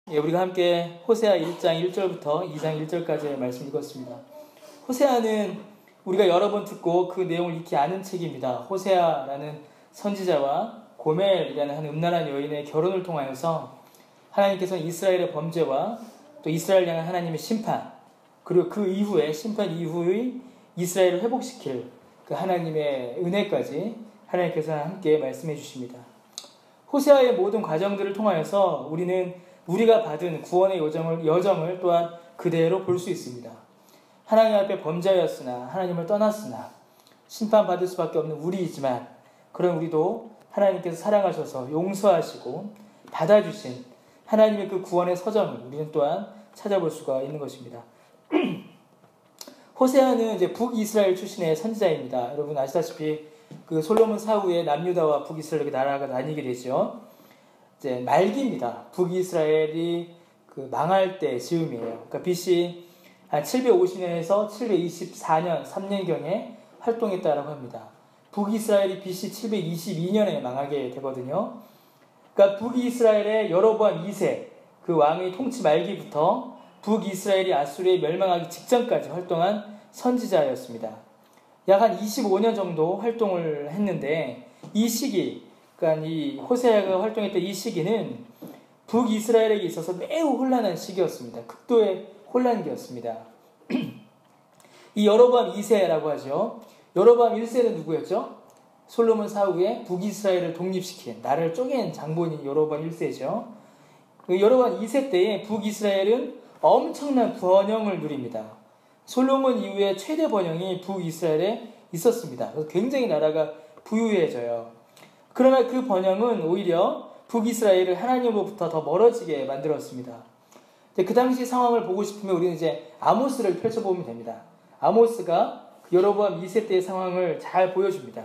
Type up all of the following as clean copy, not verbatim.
우리가 함께 호세아 1장 1절부터 2장 1절까지의 말씀 읽었습니다. 호세아는 우리가 여러 번 듣고 그 내용을 익히 아는 책입니다. 호세아라는 선지자와 고멜이라는 한 음란한 여인의 결혼을 통하여서 하나님께서는 이스라엘의 범죄와 또 이스라엘 향한 하나님의 심판, 그리고 그 이후에 심판 이후의 이스라엘을 회복시킬 그 하나님의 은혜까지 하나님께서 함께 말씀해 주십니다. 호세아의 모든 과정들을 통하여서 우리는 우리가 받은 구원의 여정을 또한 그대로 볼 수 있습니다. 하나님 앞에 범죄하였으나 하나님을 떠났으나 심판받을 수밖에 없는 우리이지만 그런 우리도 하나님께서 사랑하셔서 용서하시고 받아주신 하나님의 그 구원의 서점을 우리는 또한 찾아볼 수가 있는 것입니다. 호세아는 이제 북이스라엘 출신의 선지자입니다. 여러분 아시다시피 그 솔로몬 사후에 남유다와 북이스라엘 나라가 나뉘게 되죠. 이제 말기입니다. 북이스라엘이 그 망할 때 즈음이에요. 그러니까 BC 한 750년에서 724년 3년경에 활동했다라고 합니다. 북이스라엘이 BC 722년에 망하게 되거든요. 그러니까 북이스라엘의 여로보암 2세 그 왕의 통치 말기부터 북이스라엘이 아수르에 멸망하기 직전까지 활동한 선지자였습니다. 약 한 25년 정도 활동을 했는데 이 시기, 그러니까 이 호세아가 활동했던 이 시기는 북이스라엘에게 있어서 매우 혼란한 시기였습니다. 극도의 혼란기였습니다. 이 여로보암 2세라고 하죠. 여로보암 1세는 누구였죠? 솔로몬 사후에 북이스라엘을 독립시킨 나라를 쪼갠 장본인 여로보암 1세죠. 여로보암 2세 때에 북이스라엘은 엄청난 번영을 누립니다. 솔로몬 이후에 최대 번영이 북이스라엘에 있었습니다. 그래서 굉장히 나라가 부유해져요. 그러나 그 번영은 오히려 북이스라엘을 하나님으로부터 더 멀어지게 만들었습니다. 그 당시 상황을 보고 싶으면 우리는 이제 아모스를 펼쳐보면 됩니다. 아모스가 여로보암 2세 때의 상황을 잘 보여줍니다.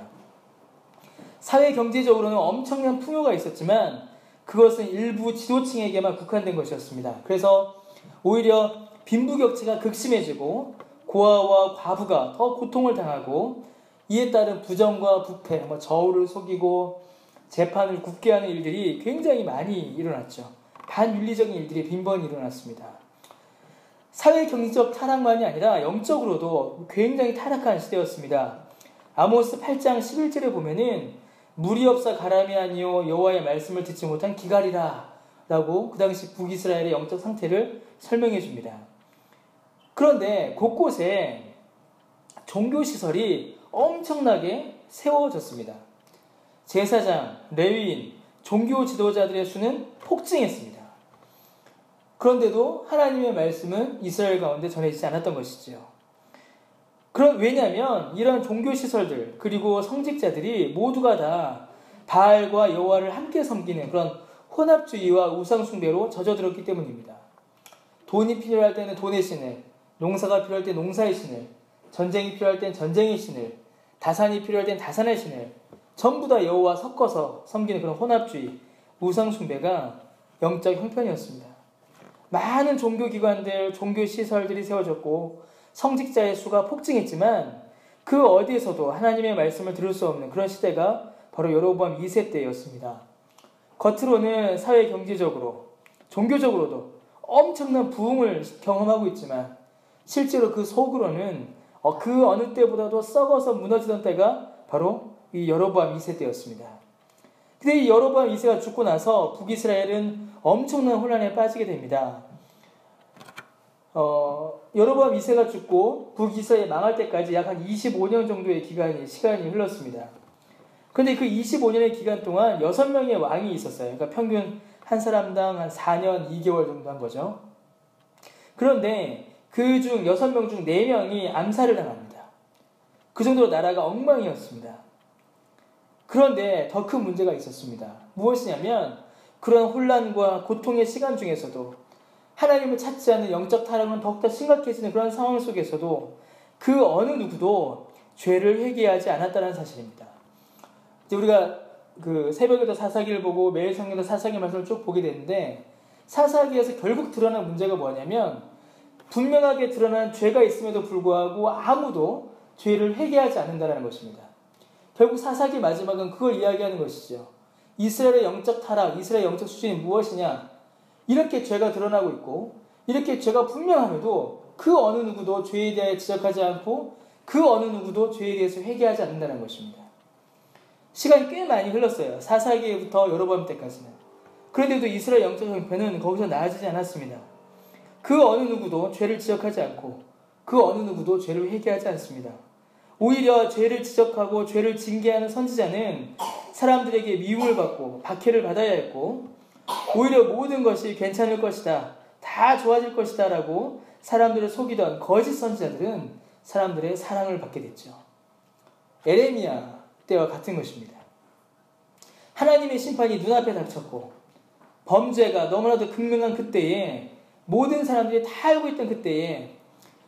사회 경제적으로는 엄청난 풍요가 있었지만 그것은 일부 지도층에게만 국한된 것이었습니다. 그래서 오히려 빈부격차가 극심해지고 고아와 과부가 더 고통을 당하고 이에 따른 부정과 부패, 저울을 속이고 재판을 굳게 하는 일들이 굉장히 많이 일어났죠. 반윤리적인 일들이 빈번히 일어났습니다. 사회 경제적 타락만이 아니라 영적으로도 굉장히 타락한 시대였습니다. 아모스 8장 11절에 보면은 물이 없어 가람이 아니요 여호와의 말씀을 듣지 못한 기갈이라 라고 그 당시 북이스라엘의 영적 상태를 설명해 줍니다. 그런데 곳곳에 종교시설이 엄청나게 세워졌습니다. 제사장, 레위인, 종교 지도자들의 수는 폭증했습니다. 그런데도 하나님의 말씀은 이스라엘 가운데 전해지지 않았던 것이지요. 왜냐하면 이런 종교시설들 그리고 성직자들이 모두가 다 바알과 여호와를 함께 섬기는 그런 혼합주의와 우상숭배로 젖어들었기 때문입니다. 돈이 필요할 때는 돈의 신을, 농사가 필요할 때 농사의 신을, 전쟁이 필요할 땐 전쟁의 신을, 다산이 필요할 땐 다산의 신을 전부 다 여호와 섞어서 섬기는 그런 혼합주의, 우상숭배가 영적 형편이었습니다. 많은 종교기관들, 종교시설들이 세워졌고 성직자의 수가 폭증했지만 그 어디에서도 하나님의 말씀을 들을 수 없는 그런 시대가 바로 여로보암 2세 때였습니다. 겉으로는 사회 경제적으로, 종교적으로도 엄청난 부흥을 경험하고 있지만 실제로 그 속으로는 그 어느 때보다도 썩어서 무너지던 때가 바로 이 여로보암 2세 때였습니다. 근데 이 여로보암 2세가 죽고 나서 북이스라엘은 엄청난 혼란에 빠지게 됩니다. 여로보암 2세가 죽고 북이스라엘이 망할 때까지 약 한 25년 정도의 시간이 흘렀습니다. 그런데 그 25년의 기간 동안 6명의 왕이 있었어요. 그러니까 평균 한 사람당 한 4년 2개월 정도 한 거죠. 그런데 그 중 6명 중 4명이 암살을 당합니다. 그 정도로 나라가 엉망이었습니다. 그런데 더 큰 문제가 있었습니다. 무엇이냐면 그런 혼란과 고통의 시간 중에서도 하나님을 찾지 않는 영적 타락은 더욱더 심각해지는 그런 상황 속에서도 그 어느 누구도 죄를 회개하지 않았다는 사실입니다. 이제 우리가 그 새벽에도 사사기를 보고 매일 성경도 사사기 말씀을 쭉 보게 되는데 사사기에서 결국 드러난 문제가 뭐냐면 분명하게 드러난 죄가 있음에도 불구하고 아무도 죄를 회개하지 않는다는 것입니다. 결국 사사기 마지막은 그걸 이야기하는 것이죠. 이스라엘의 영적 타락, 이스라엘의 영적 수준이 무엇이냐? 이렇게 죄가 드러나고 있고 이렇게 죄가 분명함에도 그 어느 누구도 죄에 대해 지적하지 않고 그 어느 누구도 죄에 대해서 회개하지 않는다는 것입니다. 시간이 꽤 많이 흘렀어요. 사사기부터 여로보암 때까지는. 그런데도 이스라엘 영적 형편은 거기서 나아지지 않았습니다. 그 어느 누구도 죄를 지적하지 않고 그 어느 누구도 죄를 회개하지 않습니다. 오히려 죄를 지적하고 죄를 징계하는 선지자는 사람들에게 미움을 받고 박해를 받아야 했고 오히려 모든 것이 괜찮을 것이다, 다 좋아질 것이다 라고 사람들을 속이던 거짓 선지자들은 사람들의 사랑을 받게 됐죠. 에레미야 때와 같은 것입니다. 하나님의 심판이 눈앞에 닥쳤고 범죄가 너무나도 극명한 그때에 모든 사람들이 다 알고 있던 그때에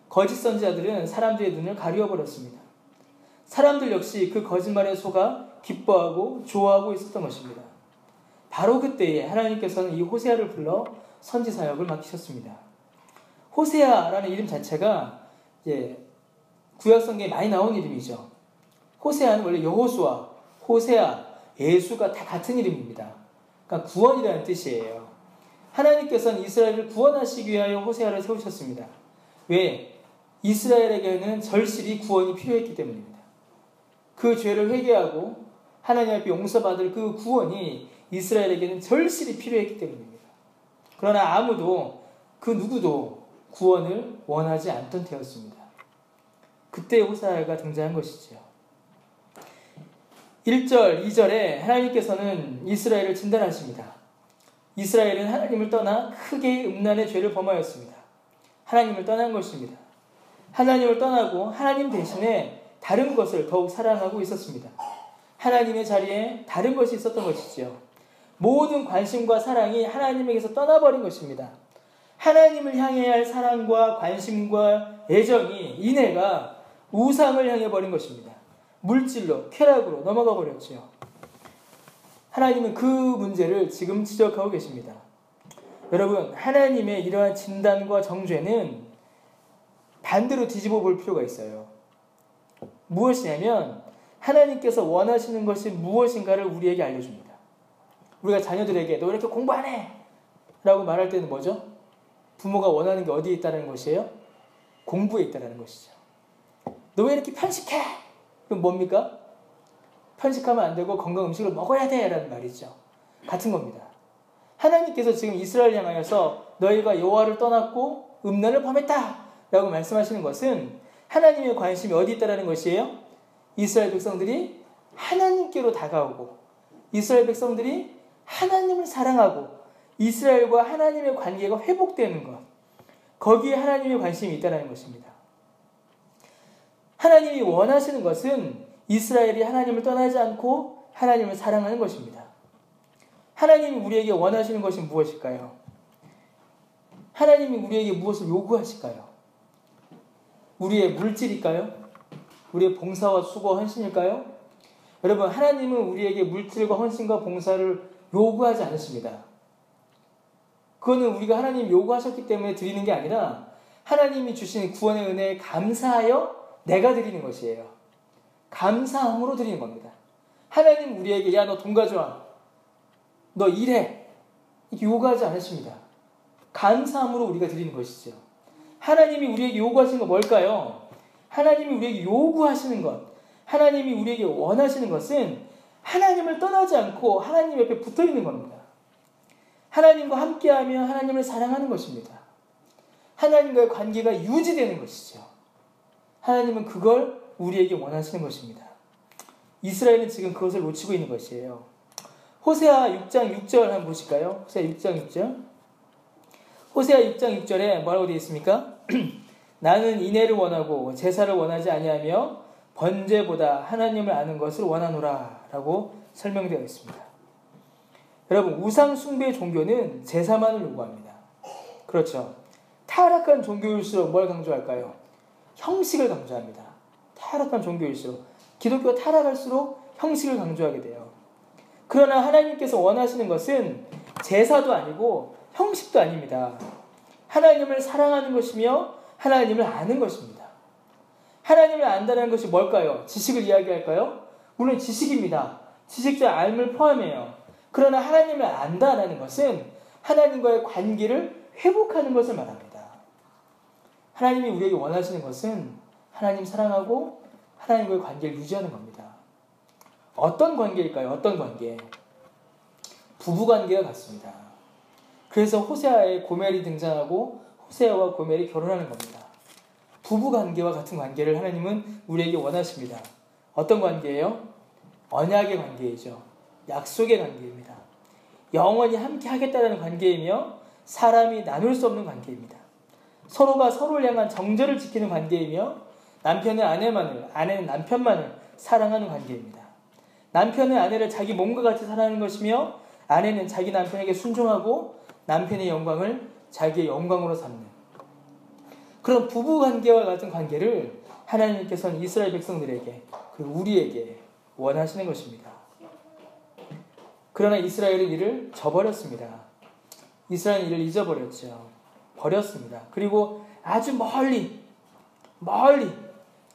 거짓 선지자들은 사람들의 눈을 가리워버렸습니다. 사람들 역시 그 거짓말에 속아 기뻐하고 좋아하고 있었던 것입니다. 바로 그때에 하나님께서는 이 호세아를 불러 선지 사역을 맡기셨습니다. 호세아라는 이름 자체가 구약 성경에 많이 나온 이름이죠. 호세아는 원래 여호수아, 호세아, 예수가 다 같은 이름입니다. 그러니까 구원이라는 뜻이에요. 하나님께서는 이스라엘을 구원하시기 위하여 호세아를 세우셨습니다. 왜? 이스라엘에게는 절실히 구원이 필요했기 때문입니다. 그 죄를 회개하고 하나님 앞에 용서받을 그 구원이 이스라엘에게는 절실히 필요했기 때문입니다. 그러나 아무도 그 누구도 구원을 원하지 않던 때였습니다. 그때 호세아가 등장한 것이죠. 1절, 2절에 하나님께서는 이스라엘을 진단하십니다. 이스라엘은 하나님을 떠나 크게 음란의 죄를 범하였습니다. 하나님을 떠난 것입니다. 하나님을 떠나고 하나님 대신에 다른 것을 더욱 사랑하고 있었습니다. 하나님의 자리에 다른 것이 있었던 것이지요. 모든 관심과 사랑이 하나님에게서 떠나버린 것입니다. 하나님을 향해야 할 사랑과 관심과 애정이 인애가 우상을 향해 버린 것입니다. 물질로, 쾌락으로 넘어가 버렸지요. 하나님은 그 문제를 지금 지적하고 계십니다. 여러분, 하나님의 이러한 진단과 정죄는 반대로 뒤집어 볼 필요가 있어요. 무엇이냐면 하나님께서 원하시는 것이 무엇인가를 우리에게 알려줍니다. 우리가 자녀들에게 너 이렇게 공부 안 해! 라고 말할 때는 뭐죠? 부모가 원하는 게 어디에 있다는 것이에요? 공부에 있다는 것이죠. 너 왜 이렇게 편식해? 그럼 뭡니까? 편식하면 안 되고 건강 음식을 먹어야 돼 라는 말이죠. 같은 겁니다. 하나님께서 지금 이스라엘 향하여서 너희가 여호와를 떠났고 음란을 범했다 라고 말씀하시는 것은 하나님의 관심이 어디 있다는 것이에요? 이스라엘 백성들이 하나님께로 다가오고 이스라엘 백성들이 하나님을 사랑하고 이스라엘과 하나님의 관계가 회복되는 것, 거기에 하나님의 관심이 있다는 것입니다. 하나님이 원하시는 것은 이스라엘이 하나님을 떠나지 않고 하나님을 사랑하는 것입니다. 하나님이 우리에게 원하시는 것이 무엇일까요? 하나님이 우리에게 무엇을 요구하실까요? 우리의 물질일까요? 우리의 봉사와 수고, 헌신일까요? 여러분, 하나님은 우리에게 물질과 헌신과 봉사를 요구하지 않으십니다. 그거는 우리가 하나님 요구하셨기 때문에 드리는 게 아니라 하나님이 주신 구원의 은혜에 감사하여 내가 드리는 것이에요. 감사함으로 드리는 겁니다. 하나님 우리에게 야, 너 돈 가져와. 너 일해. 이렇게 요구하지 않으십니다. 감사함으로 우리가 드리는 것이죠. 하나님이 우리에게 요구하시는 건 뭘까요? 하나님이 우리에게 요구하시는 것, 하나님이 우리에게 원하시는 것은 하나님을 떠나지 않고 하나님 옆에 붙어 있는 겁니다. 하나님과 함께하며 하나님을 사랑하는 것입니다. 하나님과의 관계가 유지되는 것이죠. 하나님은 그걸 우리에게 원하시는 것입니다. 이스라엘은 지금 그것을 놓치고 있는 것이에요. 호세아 6장 6절 한번 보실까요? 호세아 6장 6절. 호세아 6장 6절에 뭐라고 되어 있습니까? 나는 인애를 원하고 제사를 원하지 아니하며 번제보다 하나님을 아는 것을 원하노라 라고 설명되어 있습니다. 여러분, 우상 숭배 종교는 제사만을 요구합니다. 그렇죠. 타락한 종교일수록 뭘 강조할까요? 형식을 강조합니다. 타락한 종교일수록. 기독교가 타락할수록 형식을 강조하게 돼요. 그러나 하나님께서 원하시는 것은 제사도 아니고 형식도 아닙니다. 하나님을 사랑하는 것이며 하나님을 아는 것입니다. 하나님을 안다는 것이 뭘까요? 지식을 이야기할까요? 물론 지식입니다. 지식자 알을 포함해요. 그러나 하나님을 안다라는 것은 하나님과의 관계를 회복하는 것을 말합니다. 하나님이 우리에게 원하시는 것은 하나님 사랑하고 하나님과의 관계를 유지하는 겁니다. 어떤 관계일까요? 어떤 관계? 부부관계와 같습니다. 그래서 호세아에 고멜이 등장하고 호세아와 고멜이 결혼하는 겁니다. 부부관계와 같은 관계를 하나님은 우리에게 원하십니다. 어떤 관계예요? 언약의 관계이죠. 약속의 관계입니다. 영원히 함께 하겠다는 관계이며 사람이 나눌 수 없는 관계입니다. 서로가 서로를 향한 정절을 지키는 관계이며 남편은 아내만을, 아내는 남편만을 사랑하는 관계입니다. 남편은 아내를 자기 몸과 같이 사랑하는 것이며 아내는 자기 남편에게 순종하고 남편의 영광을 자기의 영광으로 삼는 그런 부부관계와 같은 관계를 하나님께서는 이스라엘 백성들에게 그리고 우리에게 원하시는 것입니다. 그러나 이스라엘은 이를 저버렸습니다. 이스라엘은 이를 잊어버렸죠. 버렸습니다. 그리고 아주 멀리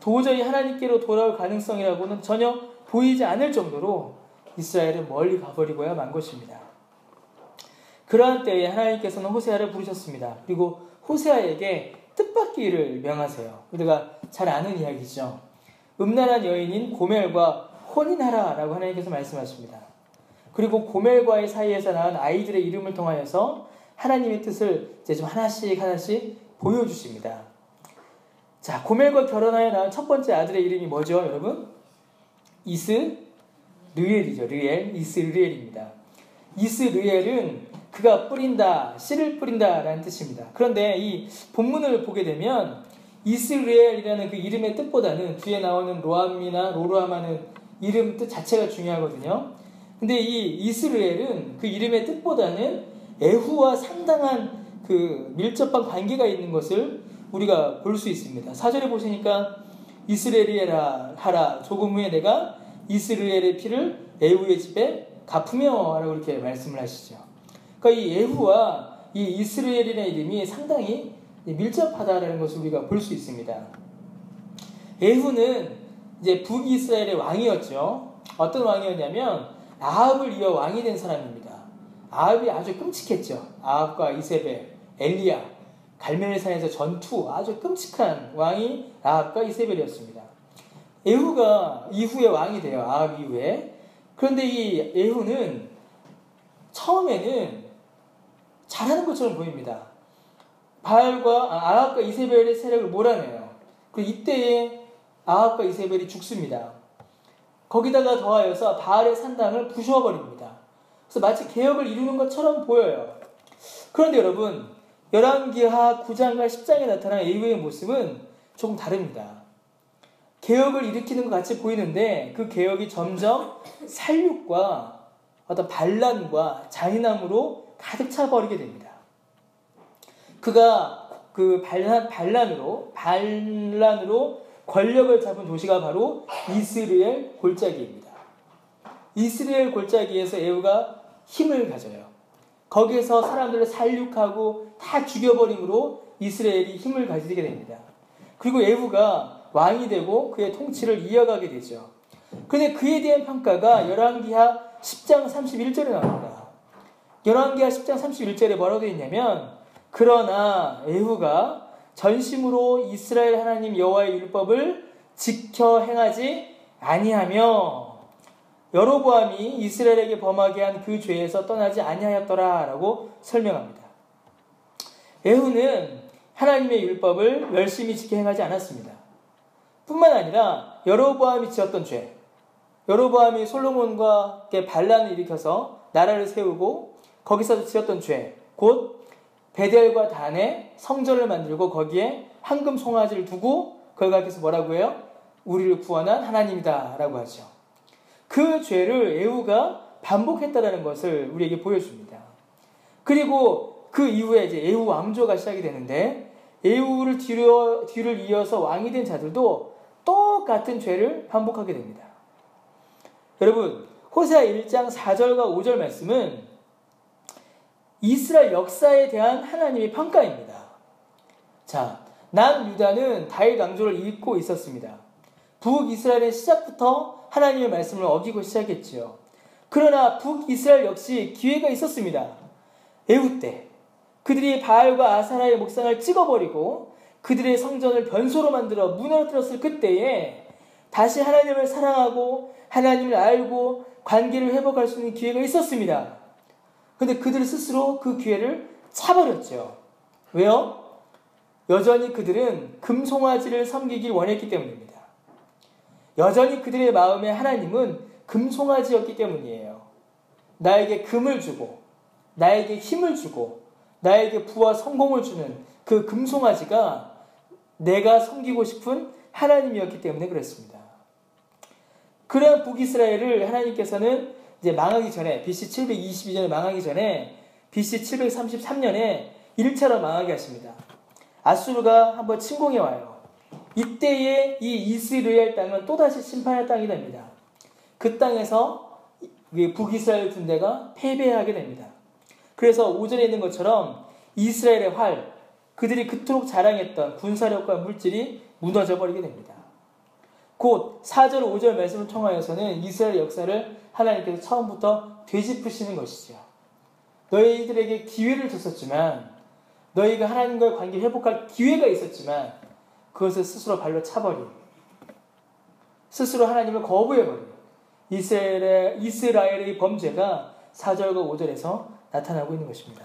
도저히 하나님께로 돌아올 가능성이라고는 전혀 보이지 않을 정도로 이스라엘은 멀리 가버리고야 만 것입니다. 그러한 때에 하나님께서는 호세아를 부르셨습니다. 그리고 호세아에게 뜻받기를 명하세요. 우리가 잘 아는 이야기죠. 음란한 여인인 고멜과 혼인하라 라고 하나님께서 말씀하십니다. 그리고 고멜과의 사이에서 낳은 아이들의 이름을 통하여서 하나님의 뜻을 이제 좀 하나씩 보여주십니다. 자, 고멜과 결혼하여 낳은 첫 번째 아들의 이름이 뭐죠, 여러분? 이스르엘이죠. 이스르엘입니다. 이스르엘은 그가 뿌린다, 씨를 뿌린다 라는 뜻입니다. 그런데 이 본문을 보게 되면 이스라엘이라는 그 이름의 뜻보다는 뒤에 나오는 로암이나 로로암하는 이름 뜻 자체가 중요하거든요. 근데 이 이스라엘은 그 이름의 뜻보다는 에후와 상당한 그 밀접한 관계가 있는 것을 우리가 볼 수 있습니다. 4절에 보시니까 이스라엘이라 하라 조금 후에 내가 이스라엘의 피를 에후의 집에 갚으며 라고 이렇게 말씀을 하시죠. 그러니까 이 에후와 이 이스라엘이라는 이름이 상당히 밀접하다라는 것을 우리가 볼 수 있습니다. 에후는 이제 북이스라엘의 왕이었죠. 어떤 왕이었냐면 아합을 이어 왕이 된 사람입니다. 아합이 아주 끔찍했죠. 아합과 이세벨, 엘리야, 갈멜산에서 전투, 아주 끔찍한 왕이 아합과 이세벨이었습니다. 에후가 이후에 왕이 돼요. 아합 이후에. 그런데 이 에후는 처음에는 잘하는 것처럼 보입니다. 아합과 이세벨의 세력을 몰아내요. 그리고 이때에 아합과 이세벨이 죽습니다. 거기다가 더하여서 바알의 산당을 부셔버립니다. 그래서 마치 개혁을 이루는 것처럼 보여요. 그런데 여러분, 열왕기하 9장과 10장에 나타난 에후의 모습은 조금 다릅니다. 개혁을 일으키는 것 같이 보이는데 그 개혁이 점점 살육과 어떤 반란과 잔인함으로 가득 차버리게 됩니다. 그가 그 반란으로 권력을 잡은 도시가 바로 이스라엘 골짜기입니다. 이스라엘 골짜기에서 에후가 힘을 가져요. 거기에서 사람들을 살육하고 다 죽여버림으로 이스라엘이 힘을 가지게 됩니다. 그리고 에후가 왕이 되고 그의 통치를 이어가게 되죠. 그런데 그에 대한 평가가 열왕기하 10장 31절에 나옵니다. 열왕기하 10장 31절에 뭐라고 되어 있냐면 그러나 에후가 전심으로 이스라엘 하나님 여호와의 율법을 지켜 행하지 아니하며 여로보암이 이스라엘에게 범하게 한 그 죄에서 떠나지 아니하였더라 라고 설명합니다. 에후는 하나님의 율법을 열심히 지켜 행하지 않았습니다. 뿐만 아니라 여로보암이 지었던 죄, 여로보암이 솔로몬과 반란을 일으켜서 나라를 세우고 거기서 지었던 죄, 곧 베델과 단에 성전을 만들고 거기에 황금 송아지를 두고 거기가 그래서 뭐라고 해요? 우리를 구원한 하나님이다 라고 하죠. 그 죄를 에후가 반복했다라는 것을 우리에게 보여줍니다. 그리고 그 이후에 이제 에후 왕조가 시작이 되는데 에후를 뒤를 이어서 왕이 된 자들도 똑같은 죄를 반복하게 됩니다. 여러분, 호세아 1장 4절과 5절 말씀은 이스라엘 역사에 대한 하나님의 평가입니다. 자, 남유다는 다윗 왕조를 잇고 있었습니다. 북이스라엘은 시작부터 하나님의 말씀을 어기고 시작했지요. 그러나 북이스라엘 역시 기회가 있었습니다. 에후 때 그들이 바알과 아사라의 목상을 찍어버리고 그들의 성전을 변소로 만들어 무너뜨렸을 그때에 다시 하나님을 사랑하고 하나님을 알고 관계를 회복할 수 있는 기회가 있었습니다. 그런데 그들 스스로 그 기회를 차버렸죠. 왜요? 여전히 그들은 금송아지를 섬기길 원했기 때문입니다. 여전히 그들의 마음에 하나님은 금송아지였기 때문이에요. 나에게 금을 주고 나에게 힘을 주고 나에게 부와 성공을 주는 그 금송아지가 내가 섬기고 싶은 하나님이었기 때문에 그랬습니다. 그러한 북이스라엘을 하나님께서는 이제 망하기 전에 BC 722년에 망하기 전에 BC 733년에 1차로 망하게 하십니다. 아수르가 한번 침공해 와요. 이때에 이 이스라엘 땅은 또다시 심판의 땅이 됩니다. 그 땅에서 북이스라엘 군대가 패배하게 됩니다. 그래서 5절에 있는 것처럼 이스라엘의 활, 그들이 그토록 자랑했던 군사력과 물질이 무너져 버리게 됩니다. 곧 4절, 5절 말씀을 통하여서는 이스라엘 역사를 하나님께서 처음부터 되짚으시는 것이죠. 너희들에게 기회를 줬었지만, 너희가 하나님과의 관계를 회복할 기회가 있었지만 그것을 스스로 발로 차버린, 스스로 하나님을 거부해버린 이스라엘의 범죄가 4절과 5절에서 나타나고 있는 것입니다.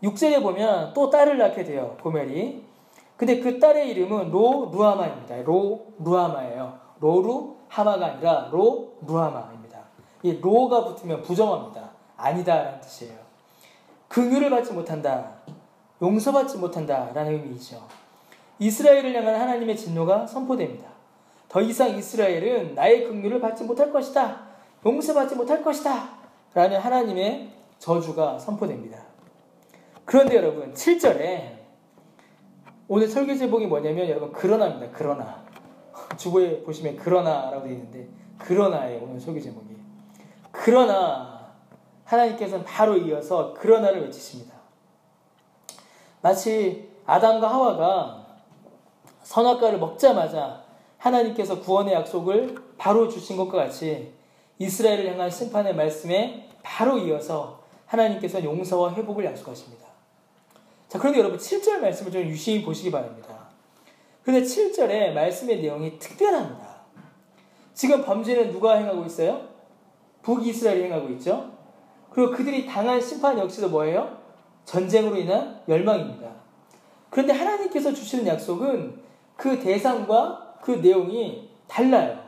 6절에 보면 또 딸을 낳게 돼요. 고멜이. 근데 그 딸의 이름은 로루하마입니다. 로루하마예요. 로루하마가 아니라 로루하마입니다. 이 로가 붙으면 부정어입니다. 아니다 라는 뜻이에요. 긍휼을 받지 못한다, 용서받지 못한다 라는 의미이죠. 이스라엘을 향한 하나님의 진노가 선포됩니다. 더 이상 이스라엘은 나의 긍휼을 받지 못할 것이다, 용서받지 못할 것이다 라는 하나님의 저주가 선포됩니다. 그런데 여러분 7절에 오늘 설교 제목이 뭐냐면 여러분 그러나입니다. 그러나. 주보에 보시면 그러나라고 되어 있는데 그러나예요. 오늘 설교 제목이. 그러나 하나님께서는 바로 이어서 그러나를 외치십니다. 마치 아담과 하와가 선악과를 먹자마자 하나님께서 구원의 약속을 바로 주신 것과 같이 이스라엘을 향한 심판의 말씀에 바로 이어서 하나님께서 용서와 회복을 약속하십니다. 자, 그런데 여러분 7절 말씀을 좀 유심히 보시기 바랍니다. 그런데 7절의 말씀의 내용이 특별합니다. 지금 범죄는 누가 행하고 있어요? 북이스라엘이 행하고 있죠. 그리고 그들이 당한 심판 역시도 뭐예요? 전쟁으로 인한 멸망입니다. 그런데 하나님께서 주시는 약속은 그 대상과 그 내용이 달라요.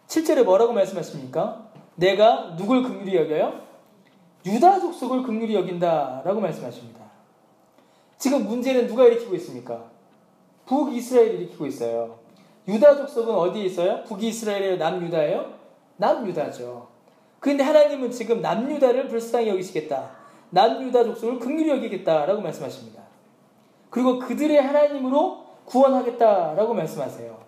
7절에 뭐라고 말씀하십니까? 내가 누굴 긍휼히 여겨요? 유다 족속을 긍휼히 여긴다 라고 말씀하십니다. 지금 문제는 누가 일으키고 있습니까? 북이스라엘이 일으키고 있어요. 유다 족속은 어디에 있어요? 북이스라엘이에요? 남유다예요? 남유다죠. 그런데 하나님은 지금 남유다를 불쌍히 여기시겠다, 남유다 족속을 긍휼히 여기겠다라고 말씀하십니다. 그리고 그들의 하나님으로 구원하겠다라고 말씀하세요.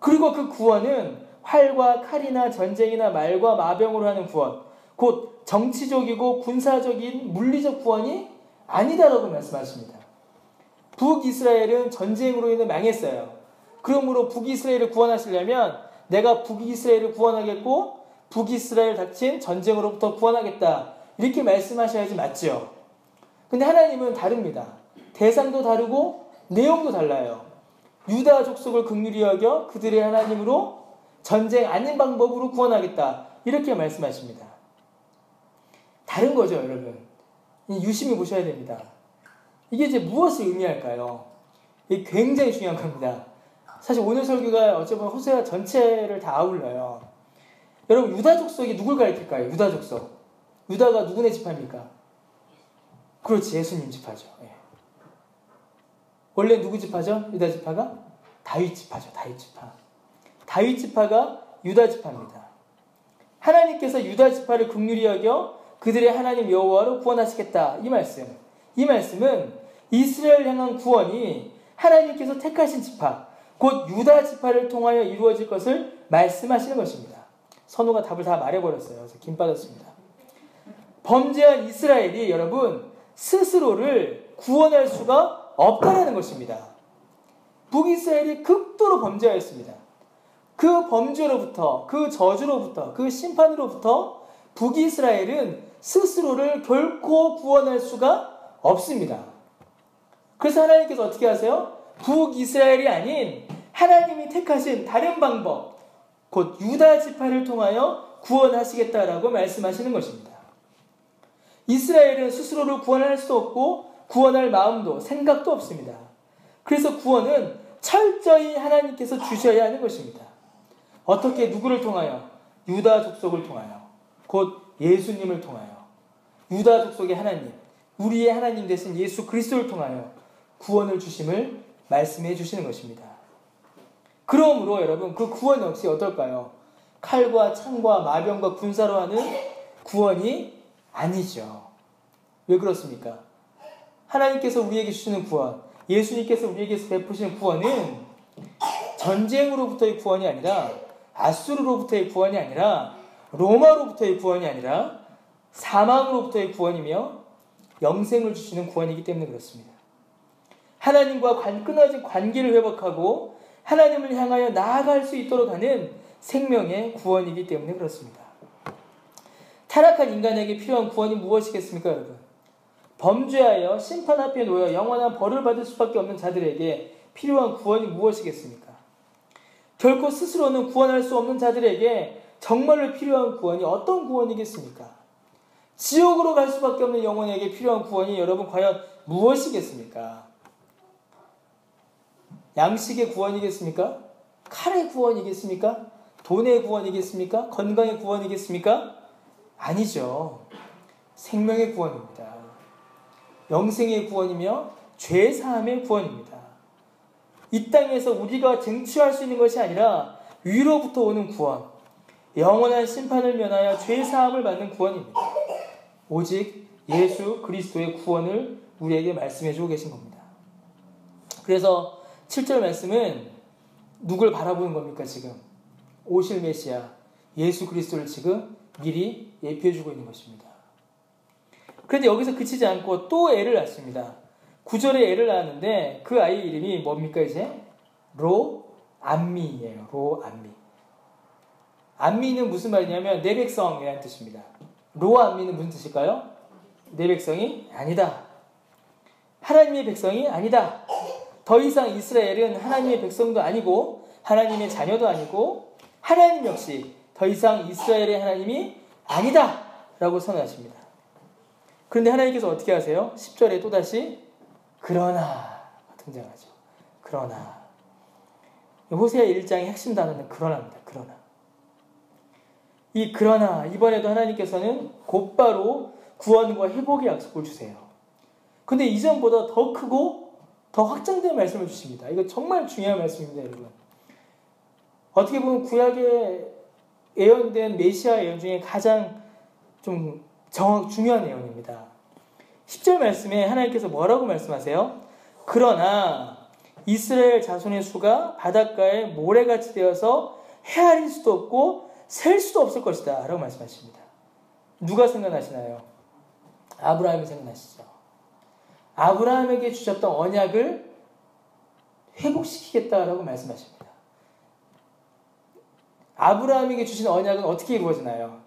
그리고 그 구원은 활과 칼이나 전쟁이나 말과 마병으로 하는 구원, 곧 정치적이고 군사적인 물리적 구원이 아니다라고 말씀하십니다. 북이스라엘은 전쟁으로 인해 망했어요. 그러므로 북이스라엘을 구원하시려면 내가 북이스라엘을 구원하겠고 북이스라엘 닥친 전쟁으로부터 구원하겠다, 이렇게 말씀하셔야지 맞죠. 근데 하나님은 다릅니다. 대상도 다르고 내용도 달라요. 유다 족속을 긍휼히 여겨 그들의 하나님으로 전쟁 아닌 방법으로 구원하겠다, 이렇게 말씀하십니다. 다른 거죠, 여러분. 유심히 보셔야 됩니다. 이게 이제 무엇을 의미할까요? 이게 굉장히 중요한 겁니다. 사실 오늘 설교가 어쩌면 호세아 전체를 다 아울러요. 여러분 유다 족속이 누굴 가리킬까요? 유다 족속. 유다가 누구네 지파입니까? 그렇지, 예수님 지파죠. 예. 원래 누구 지파죠? 유다 지파가? 다윗 지파죠. 다윗 지파. 다윗 지파가 유다 지파입니다. 하나님께서 유다 지파를 긍휼히 여겨 그들의 하나님 여호와로 구원하시겠다, 이 말씀. 이 말씀은 이스라엘 향한 구원이 하나님께서 택하신 지파, 곧 유다 지파를 통하여 이루어질 것을 말씀하시는 것입니다. 선우가 답을 다 말해버렸어요. 그래서 김 빠졌습니다. 범죄한 이스라엘이 여러분 스스로를 구원할 수가 없다라는 것입니다. 북이스라엘이 극도로 범죄하였습니다. 그 범죄로부터, 그 저주로부터, 그 심판으로부터 북이스라엘은 스스로를 결코 구원할 수가 없습니다. 그래서 하나님께서 어떻게 하세요? 북이스라엘이 아닌 하나님이 택하신 다른 방법, 곧 유다 지파를 통하여 구원하시겠다라고 말씀하시는 것입니다. 이스라엘은 스스로를 구원할 수도 없고 구원할 마음도 생각도 없습니다. 그래서 구원은 철저히 하나님께서 주셔야 하는 것입니다. 어떻게 누구를 통하여? 유다 족속을 통하여, 곧 예수님을 통하여, 유다 족속의 하나님, 우리의 하나님 되신 예수 그리스도를 통하여 구원을 주심을 말씀해 주시는 것입니다. 그러므로 여러분, 그 구원 역시 어떨까요? 칼과 창과 마병과 군사로 하는 구원이 아니죠. 왜 그렇습니까? 하나님께서 우리에게 주시는 구원, 예수님께서 우리에게서 베푸시는 구원은 전쟁으로부터의 구원이 아니라, 아수르로부터의 구원이 아니라, 로마로부터의 구원이 아니라 사망으로부터의 구원이며 영생을 주시는 구원이기 때문에 그렇습니다. 하나님과 끊어진 관계를 회복하고 하나님을 향하여 나아갈 수 있도록 하는 생명의 구원이기 때문에 그렇습니다. 타락한 인간에게 필요한 구원이 무엇이겠습니까, 여러분? 범죄하여 심판 앞에 놓여 영원한 벌을 받을 수밖에 없는 자들에게 필요한 구원이 무엇이겠습니까? 결코 스스로는 구원할 수 없는 자들에게 정말로 필요한 구원이 어떤 구원이겠습니까? 지옥으로 갈 수밖에 없는 영혼에게 필요한 구원이 여러분 과연 무엇이겠습니까? 양식의 구원이겠습니까? 칼의 구원이겠습니까? 돈의 구원이겠습니까? 건강의 구원이겠습니까? 아니죠. 생명의 구원입니다. 영생의 구원이며 죄사함의 구원입니다. 이 땅에서 우리가 쟁취할 수 있는 것이 아니라 위로부터 오는 구원, 영원한 심판을 면하여 죄사함을 받는 구원입니다. 오직 예수 그리스도의 구원을 우리에게 말씀해주고 계신 겁니다. 그래서 7절 말씀은 누굴 바라보는 겁니까 지금? 오실 메시아 예수 그리스도를 지금 미리 예표해주고 있는 것입니다. 그런데 여기서 그치지 않고 또 애를 낳습니다. 9절에 애를 낳았는데 그 아이 이름이 뭡니까 이제? 로암미예요. 로암미. 암미는 무슨 말이냐면 내 백성이라는 뜻입니다. 로암미는 무슨 뜻일까요? 내 백성이 아니다. 하나님의 백성이 아니다. 더 이상 이스라엘은 하나님의 백성도 아니고 하나님의 자녀도 아니고 하나님 역시 더 이상 이스라엘의 하나님이 아니다 라고 선언하십니다. 그런데 하나님께서 어떻게 하세요? 10절에 또다시 그러나 등장하죠. 그러나 호세아 1장의 핵심 단어는 그러나입니다. 그러나 이 그러나 이번에도 하나님께서는 곧바로 구원과 회복의 약속을 주세요. 근데 이전보다 더 크고 더 확장된 말씀을 주십니다. 이거 정말 중요한 말씀입니다, 여러분. 어떻게 보면 구약에 예언된 메시아 예언 중에 가장 좀 중요한 예언입니다. 10절 말씀에 하나님께서 뭐라고 말씀하세요? 그러나 이스라엘 자손의 수가 바닷가에 모래같이 되어서 헤아릴 수도 없고 셀 수도 없을 것이다 라고 말씀하십니다. 누가 생각나시나요? 아브라함이 생각나시죠. 아브라함에게 주셨던 언약을 회복시키겠다라고 말씀하십니다. 아브라함에게 주신 언약은 어떻게 이루어지나요?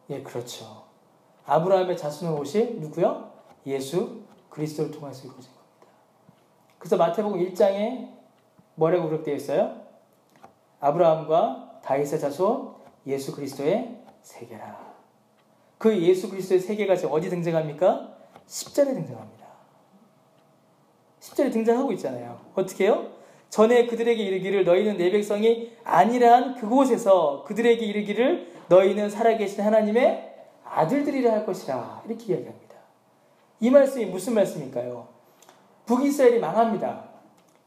예, 그렇죠. 아브라함의 자손으로 오실 누구요? 예수 그리스도를 통해서 이루어진 겁니다. 그래서 마태복음 1장에 뭐라고 기록되어 있어요? 아브라함과 다윗의 자손 예수 그리스도의 세계라. 그 예수 그리스도의 세계가 지금 어디 등장합니까? 10절에 등장합니다. 10절에 등장하고 있잖아요. 어떻게 해요? 전에 그들에게 이르기를 너희는 내 백성이 아니란 그곳에서 그들에게 이르기를 너희는 살아계신 하나님의 아들들이라 할 것이라 이렇게 이야기합니다. 이 말씀이 무슨 말씀일까요? 북이스라엘이 망합니다.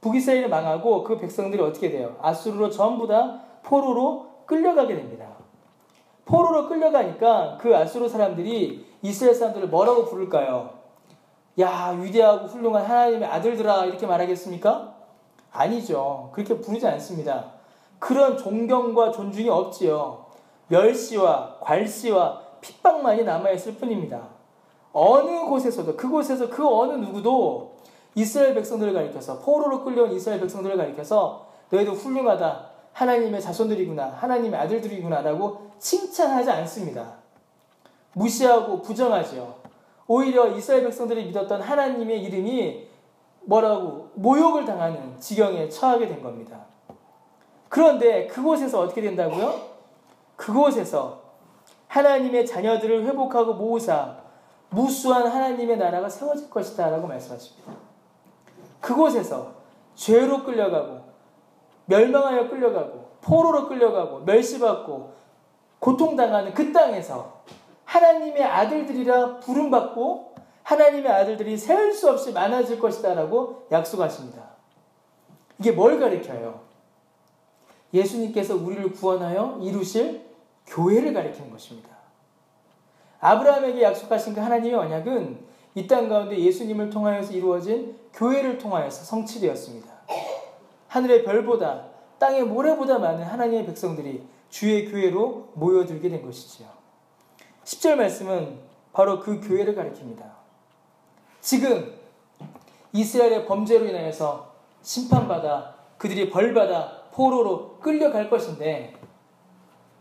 북이스라엘이 망하고 그 백성들이 어떻게 돼요? 아수르로 전부 다 포로로 끌려가게 됩니다. 포로로 끌려가니까 그 아수르 사람들이 이스라엘 사람들을 뭐라고 부를까요? 야, 위대하고 훌륭한 하나님의 아들들아 이렇게 말하겠습니까? 아니죠. 그렇게 부르지 않습니다. 그런 존경과 존중이 없지요. 멸시와 괄시와 핍박만이 남아있을 뿐입니다. 어느 곳에서도 그곳에서 그 어느 누구도 이스라엘 백성들을 가리켜서 포로로 끌려온 이스라엘 백성들을 가리켜서 너희도 훌륭하다. 하나님의 자손들이구나. 하나님의 아들들이구나 라고 칭찬하지 않습니다. 무시하고 부정하죠. 오히려 이스라엘 백성들이 믿었던 하나님의 이름이 뭐라고 모욕을 당하는 지경에 처하게 된 겁니다. 그런데 그곳에서 어떻게 된다고요? 그곳에서 하나님의 자녀들을 회복하고 모으사 무수한 하나님의 나라가 세워질 것이다 라고 말씀하십니다. 그곳에서 죄로 끌려가고 멸망하여 끌려가고 포로로 끌려가고 멸시받고 고통당하는 그 땅에서 하나님의 아들들이라 부름받고 하나님의 아들들이 세울 수 없이 많아질 것이다 라고 약속하십니다. 이게 뭘 가리켜요? 예수님께서 우리를 구원하여 이루실 교회를 가리키는 것입니다. 아브라함에게 약속하신 그 하나님의 언약은 이 땅 가운데 예수님을 통하여서 이루어진 교회를 통하여서 성취되었습니다. 하늘의 별보다 땅의 모래보다 많은 하나님의 백성들이 주의 교회로 모여들게 된 것이지요. 10절 말씀은 바로 그 교회를 가리킵니다. 지금 이스라엘의 범죄로 인하여서 심판받아 그들이 벌받아 포로로 끌려갈 것인데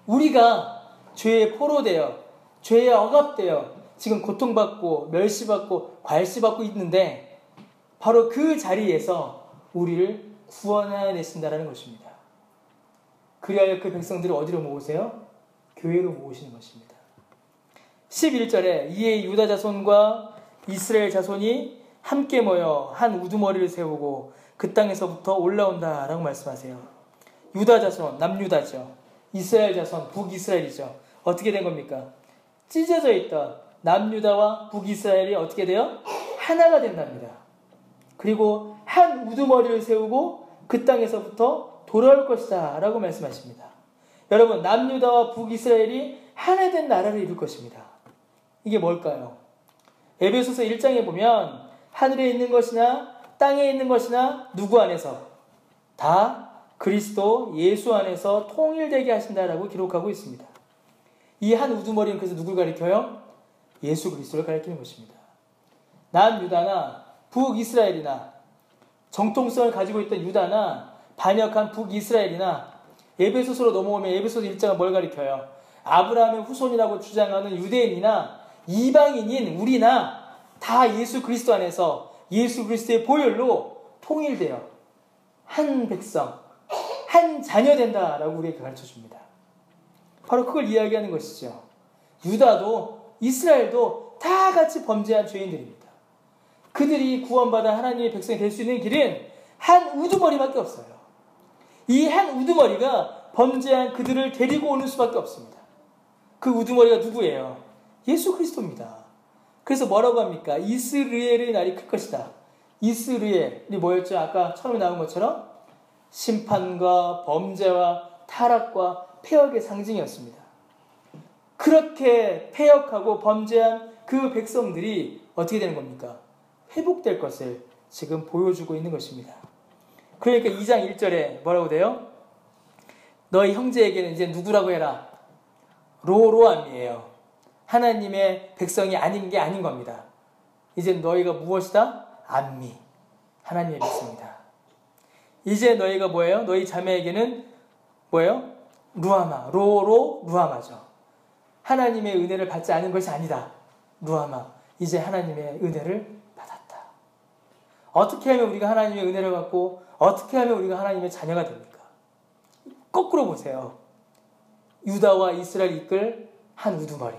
우리가 죄에 포로되어 죄에 억압되어 지금 고통받고 멸시받고 괄시받고 있는데 바로 그 자리에서 우리를 구원해내신다는 것입니다. 그리하여 그 백성들을 어디로 모으세요? 교회로 모으시는 것입니다. 11절에 이에 유다 자손과 이스라엘 자손이 함께 모여 한 우두머리를 세우고 그 땅에서부터 올라온다 라고 말씀하세요. 유다 자손, 남유다죠. 이스라엘 자손, 북이스라엘이죠. 어떻게 된 겁니까? 찢어져 있던 남유다와 북이스라엘이 어떻게 돼요? 하나가 된답니다. 그리고 한 우두머리를 세우고 그 땅에서부터 돌아올 것이다 라고 말씀하십니다. 여러분, 남유다와 북이스라엘이 하나 된 나라를 이룰 것입니다. 이게 뭘까요? 에베소서 1장에 보면 하늘에 있는 것이나 땅에 있는 것이나 누구 안에서 다 그리스도 예수 안에서 통일되게 하신다라고 기록하고 있습니다. 이 한 우두머리는 그래서 누굴 가리켜요? 예수 그리스도를 가리키는 것입니다. 남유다나 북이스라엘이나 정통성을 가지고 있던 유다나 반역한 북이스라엘이나 에베소서로 넘어오면 에베소서 1장은 뭘 가리켜요? 아브라함의 후손이라고 주장하는 유대인이나 이방인인 우리나 다 예수 그리스도 안에서 예수 그리스도의 보혈로 통일되어 한 백성, 한 자녀 된다라고 우리에게 가르쳐줍니다. 바로 그걸 이야기하는 것이죠. 유다도 이스라엘도 다 같이 범죄한 죄인들입니다. 그들이 구원받아 하나님의 백성이 될 수 있는 길은 한 우두머리밖에 없어요. 이 한 우두머리가 범죄한 그들을 데리고 오는 수밖에 없습니다. 그 우두머리가 누구예요? 예수 그리스도입니다. 그래서 뭐라고 합니까? 이스르엘의 날이 클 것이다. 이스르엘이 뭐였죠? 아까 처음에 나온 것처럼 심판과 범죄와 타락과 폐역의 상징이었습니다. 그렇게 폐역하고 범죄한 그 백성들이 어떻게 되는 겁니까? 회복될 것을 지금 보여주고 있는 것입니다. 그러니까 2장 1절에 뭐라고 돼요? 너희 형제에게는 이제 누구라고 해라? 로로암이에요. 하나님의 백성이 아닌 게 아닌 겁니다. 이제 너희가 무엇이다? 암미. 하나님의 백성이다. 이제 너희가 뭐예요? 너희 자매에게는 뭐예요? 루아마. 루아마죠. 하나님의 은혜를 받지 않은 것이 아니다. 루아마. 이제 하나님의 은혜를 받았다. 어떻게 하면 우리가 하나님의 은혜를 받고 어떻게 하면 우리가 하나님의 자녀가 됩니까? 거꾸로 보세요. 유다와 이스라엘 이끌 한 우두머리.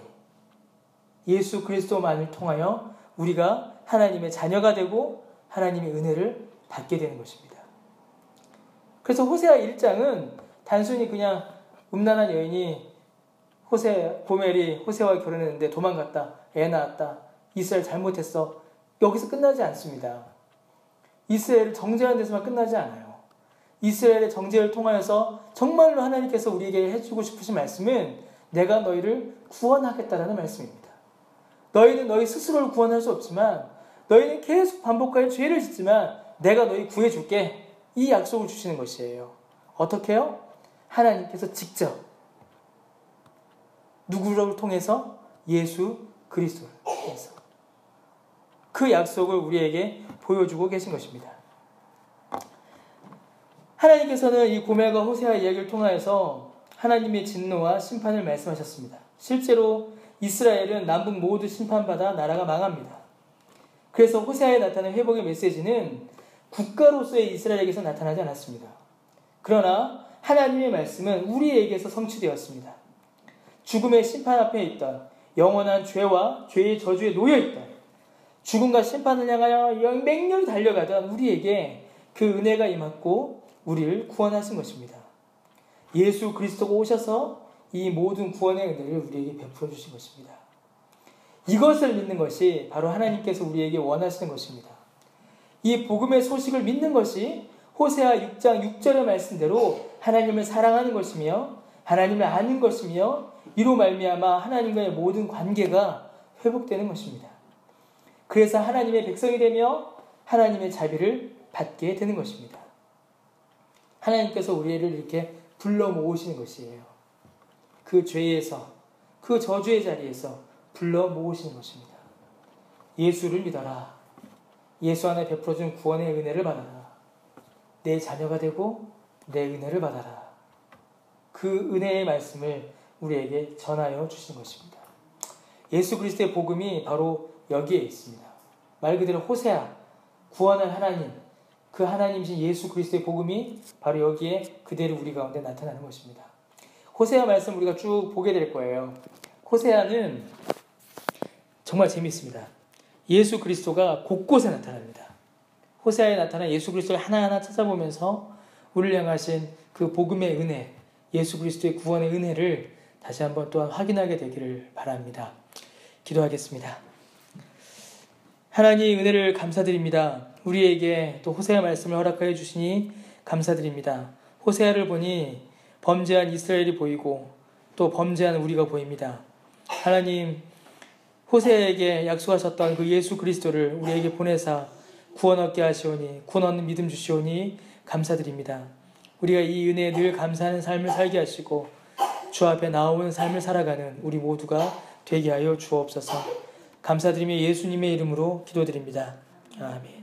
예수 그리스도만을 통하여 우리가 하나님의 자녀가 되고 하나님의 은혜를 받게 되는 것입니다. 그래서 호세아 1장은 단순히 그냥 음란한 여인이 고멜이 호세아와 결혼했는데 도망갔다. 애 낳았다. 이스라엘 잘못했어. 여기서 끝나지 않습니다. 이스라엘을 정죄하는 데서만 끝나지 않아요. 이스라엘의 정죄를 통하여서 정말로 하나님께서 우리에게 해주고 싶으신 말씀은 내가 너희를 구원하겠다라는 말씀입니다. 너희는 너희 스스로를 구원할 수 없지만 너희는 계속 반복하여 죄를 짓지만 내가 너희 구해줄게. 이 약속을 주시는 것이에요. 어떻게 해요? 하나님께서 직접 누구를 통해서? 예수 그리스도를 통해서 그 약속을 우리에게 보여주고 계신 것입니다. 하나님께서는 이 고멜과 호세아 이야기를 통하여서 하나님의 진노와 심판을 말씀하셨습니다. 실제로 이스라엘은 남북 모두 심판받아 나라가 망합니다. 그래서 호세아에 나타난 회복의 메시지는 국가로서의 이스라엘에게서 나타나지 않았습니다. 그러나 하나님의 말씀은 우리에게서 성취되었습니다. 죽음의 심판 앞에 있던 영원한 죄와 죄의 저주에 놓여있던 죽음과 심판을 향하여 맹렬히 달려가던 우리에게 그 은혜가 임했고 우리를 구원하신 것입니다. 예수 그리스도가 오셔서 이 모든 구원의 은혜를 우리에게 베풀어 주신 것입니다. 이것을 믿는 것이 바로 하나님께서 우리에게 원하시는 것입니다. 이 복음의 소식을 믿는 것이 호세아 6장 6절의 말씀대로 하나님을 사랑하는 것이며 하나님을 아는 것이며 이로 말미암아 하나님과의 모든 관계가 회복되는 것입니다. 그래서 하나님의 백성이 되며 하나님의 자비를 받게 되는 것입니다. 하나님께서 우리를 이렇게 불러 모으시는 것이에요. 그 죄에서, 그 저주의 자리에서 불러 모으시는 것입니다. 예수를 믿어라. 예수 안에 베풀어준 구원의 은혜를 받아라. 내 자녀가 되고 내 은혜를 받아라. 그 은혜의 말씀을 우리에게 전하여 주신 것입니다. 예수 그리스도의 복음이 바로 여기에 있습니다. 말 그대로 호세아, 구원할 하나님, 그 하나님이신 예수 그리스도의 복음이 바로 여기에 그대로 우리 가운데 나타나는 것입니다. 호세아 말씀 우리가 쭉 보게 될 거예요. 호세아는 정말 재미있습니다. 예수 그리스도가 곳곳에 나타납니다. 호세아에 나타난 예수 그리스도를 하나하나 찾아보면서 우리를 향하신 그 복음의 은혜, 예수 그리스도의 구원의 은혜를 다시 한번 또한 확인하게 되기를 바랍니다. 기도하겠습니다. 하나님 은혜를 감사드립니다. 우리에게 또 호세아 말씀을 허락하여 주시니 감사드립니다. 호세아를 보니 범죄한 이스라엘이 보이고 또 범죄한 우리가 보입니다. 하나님, 호세아에게 약속하셨던 그 예수 그리스도를 우리에게 보내사 구원 얻게 하시오니, 구원 얻는 믿음 주시오니 감사드립니다. 우리가 이 은혜에 늘 감사하는 삶을 살게 하시고 주 앞에 나오는 삶을 살아가는 우리 모두가 되게 하여 주옵소서. 감사드리며 예수님의 이름으로 기도드립니다. 아멘.